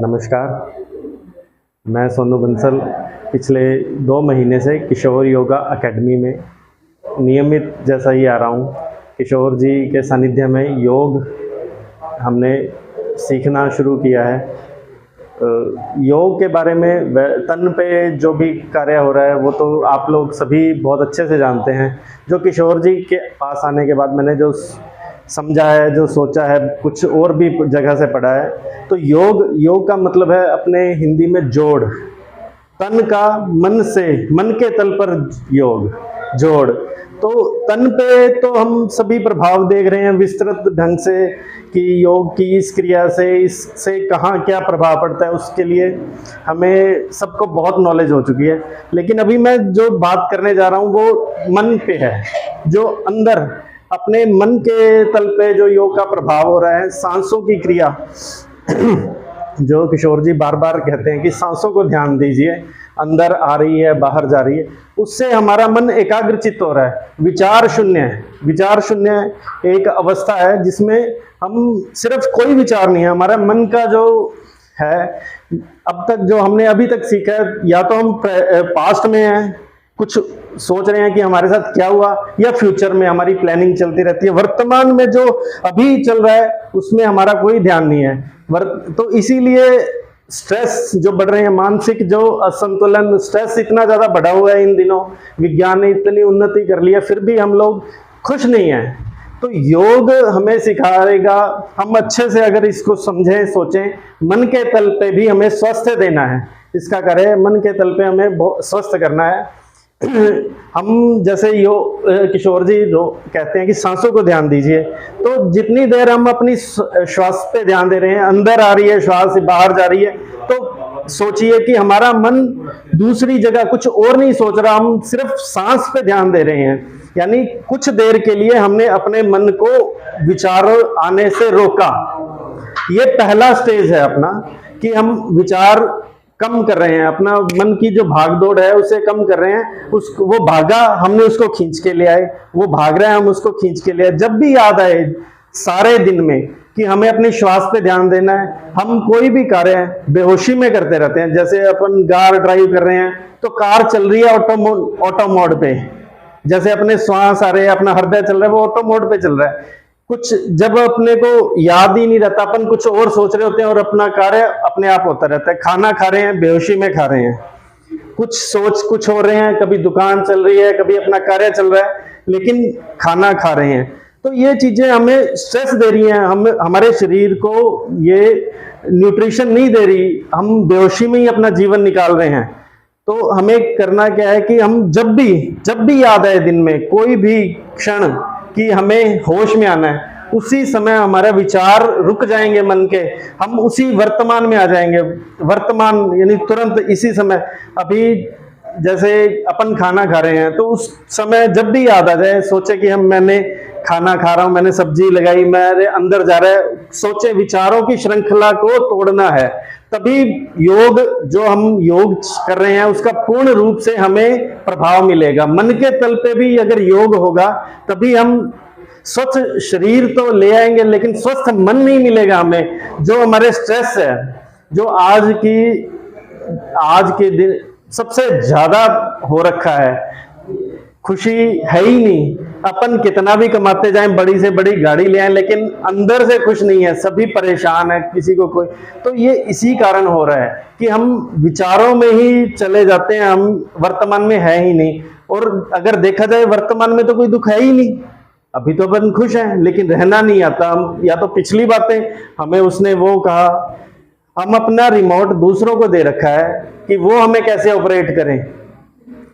नमस्कार, मैं सोनू बंसल पिछले 2 महीने से किशोर योगा अकेडमी में नियमित जैसा ही आ रहा हूँ। किशोर जी के सानिध्य में योग हमने सीखना शुरू किया है। योग के बारे में तन पे जो भी कार्य हो रहा है वो तो आप लोग सभी बहुत अच्छे से जानते हैं। जो किशोर जी के पास आने के बाद मैंने जो समझा है, जो सोचा है, कुछ और भी जगह से पढ़ा है, तो योग का मतलब है अपने हिंदी में जोड़, तन का मन से, मन के तल पर योग, जोड़। तो तन पे तो हम सभी प्रभाव देख रहे हैं विस्तृत ढंग से कि योग की इस क्रिया से, इससे कहाँ क्या प्रभाव पड़ता है, उसके लिए हमें सबको बहुत नॉलेज हो चुकी है। लेकिन अभी मैं जो बात करने जा रहा हूँ वो मन पे है, जो अंदर अपने मन के तल पे जो योग का प्रभाव हो रहा है। सांसों की क्रिया जो किशोर जी बार बार कहते हैं कि सांसों को ध्यान दीजिए, अंदर आ रही है, बाहर जा रही है, उससे हमारा मन एकाग्रचित हो रहा है। विचार शून्य एक अवस्था है जिसमें हम सिर्फ कोई विचार नहीं है, हमारा मन का जो है, अब तक जो हमने अभी तक सीखा है, या तो हम पास्ट में हैं, कुछ सोच रहे हैं कि हमारे साथ क्या हुआ, या फ्यूचर में हमारी प्लानिंग चलती रहती है। वर्तमान में जो अभी चल रहा है उसमें हमारा कोई ध्यान नहीं है। तो इसीलिए स्ट्रेस जो बढ़ रहे हैं, मानसिक जो असंतुलन, स्ट्रेस इतना ज्यादा बढ़ा हुआ है इन दिनों। विज्ञान ने इतनी उन्नति कर ली है, फिर भी हम लोग खुश नहीं हैं। तो योग हमें सिखाएगा, हम अच्छे से अगर इसको समझें, सोचें, मन के तल पे भी हमें स्वस्थ देना है। इसका करें, मन के तल पे हमें स्वस्थ करना है। हम जैसे किशोर जी जो कहते हैं कि सांसों को ध्यान दीजिए, तो जितनी देर हम अपनी श्वास पे ध्यान दे रहे हैं, अंदर आ रही है श्वास, बाहर जा रही है, तो सोचिए कि हमारा मन दूसरी जगह कुछ और नहीं सोच रहा, हम सिर्फ सांस पे ध्यान दे रहे हैं। यानी कुछ देर के लिए हमने अपने मन को विचार आने से रोका। ये पहला स्टेज है अपना, कि हम विचार कम कर रहे हैं, अपना मन की जो भागदौड़ है उसे कम कर रहे हैं। वो भागा, हमने उसको खींच के ले आए, वो भाग रहा है, हम उसको खींच के ले आए। जब भी याद आए सारे दिन में कि हमें अपनी श्वास पे ध्यान देना है, हम कोई भी कार्य बेहोशी में करते रहते हैं। जैसे अपन कार ड्राइव कर रहे हैं तो कार चल रही है ऑटो मोड पे, जैसे अपने श्वास आ रहे हैं, अपना हृदय चल रहा है, वो ऑटो मोड पे चल रहा है। कुछ जब अपने को याद ही नहीं रहता, अपन कुछ और सोच रहे होते हैं और अपना कार्य अपने आप होता रहता है। खाना खा रहे हैं, बेहोशी में खा रहे हैं, कुछ हो रहे हैं, कभी दुकान चल रही है, कभी अपना कार्य चल रहा है, लेकिन खाना खा रहे हैं। तो ये चीजें हमें स्ट्रेस दे रही हैं, हमारे शरीर को ये न्यूट्रिशन नहीं दे रही, हम बेहोशी में ही अपना जीवन निकाल रहे हैं। तो हमें करना क्या है कि हम जब भी याद आए दिन में, कोई भी क्षण कि हमें होश में आना है, उसी समय हमारा विचार रुक जाएंगे मन के, हम उसी वर्तमान में आ जाएंगे। वर्तमान यानी तुरंत, इसी समय। अभी जैसे अपन खाना खा रहे हैं तो उस समय जब भी याद आ जाए, सोचे कि मैंने खाना खा रहा हूं, मैंने सब्जी लगाई, मेरे अंदर जा रहा है, सोचे विचारों की श्रृंखला को तोड़ना है। तभी जो हम योग कर रहे हैं उसका पूर्ण रूप से हमें प्रभाव मिलेगा। मन के तल पे भी अगर योग होगा तभी हम स्वस्थ शरीर तो ले आएंगे, लेकिन स्वस्थ मन नहीं मिलेगा हमें। जो हमारे स्ट्रेस है, जो आज के दिन सबसे ज्यादा हो रखा है, खुशी है ही नहीं। अपन कितना भी कमाते जाएं, बड़ी से बड़ी गाड़ी ले आए, लेकिन अंदर से खुश नहीं है, सभी परेशान है, किसी को कोई। तो ये इसी कारण हो रहा है कि हम विचारों में ही चले जाते हैं, हम वर्तमान में है ही नहीं। और अगर देखा जाए वर्तमान में तो कोई दुख है ही नहीं, अभी तो अपन खुश हैं, लेकिन रहना नहीं आता। हम या तो पिछली बातें, हमें उसने वो कहा, हम अपना रिमोट दूसरों को दे रखा है कि वो हमें कैसे ऑपरेट करें।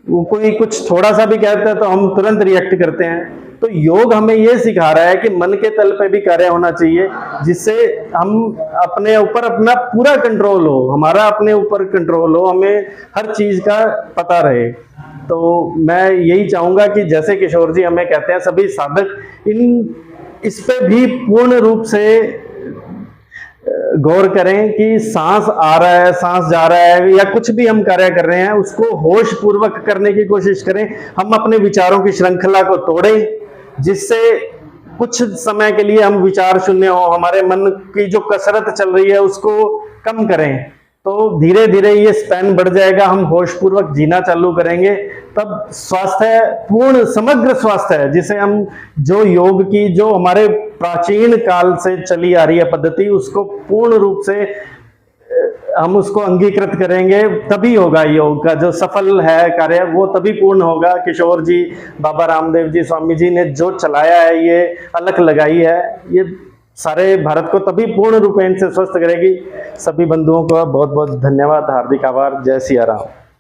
वो कोई कुछ थोड़ा सा भी कहता है तो हम तुरंत रिएक्ट करते हैं। तो योग हमें ये सिखा रहा है कि मन के तल पे भी कार्य होना चाहिए, जिससे हम अपने ऊपर अपना पूरा कंट्रोल हो, हमारा अपने ऊपर कंट्रोल हो, हमें हर चीज का पता रहे। तो मैं यही चाहूंगा कि जैसे किशोर जी हमें कहते हैं, सभी साधक इस पे भी पूर्ण रूप से गौर करें कि सांस आ रहा है, सांस जा रहा है, या कुछ भी हम कार्य कर रहे हैं उसको होश पूर्वक करने की कोशिश करें। हम अपने विचारों की श्रृंखला को तोड़ें, जिससे कुछ समय के लिए हम विचार शून्य हो, हमारे मन की जो कसरत चल रही है उसको कम करें तो धीरे धीरे ये स्पैन बढ़ जाएगा, हम होशपूर्वक जीना चालू करेंगे, तब स्वास्थ्य पूर्ण समग्र स्वास्थ्य है, जिसे हम जो योग की जो हमारे प्राचीन काल से चली आ रही है पद्धति, उसको पूर्ण रूप से हम उसको अंगीकृत करेंगे, तभी होगा योग का जो सफल है कार्य, वो तभी पूर्ण होगा। किशोर जी, बाबा रामदेव जी, स्वामी जी ने जो चलाया है, ये अलख लगाई है, ये सारे भारत को तभी पूर्ण रूपेण से स्वस्थ करेगी। सभी बंधुओं को बहुत बहुत धन्यवाद, हार्दिक आभार। जय सिया राम।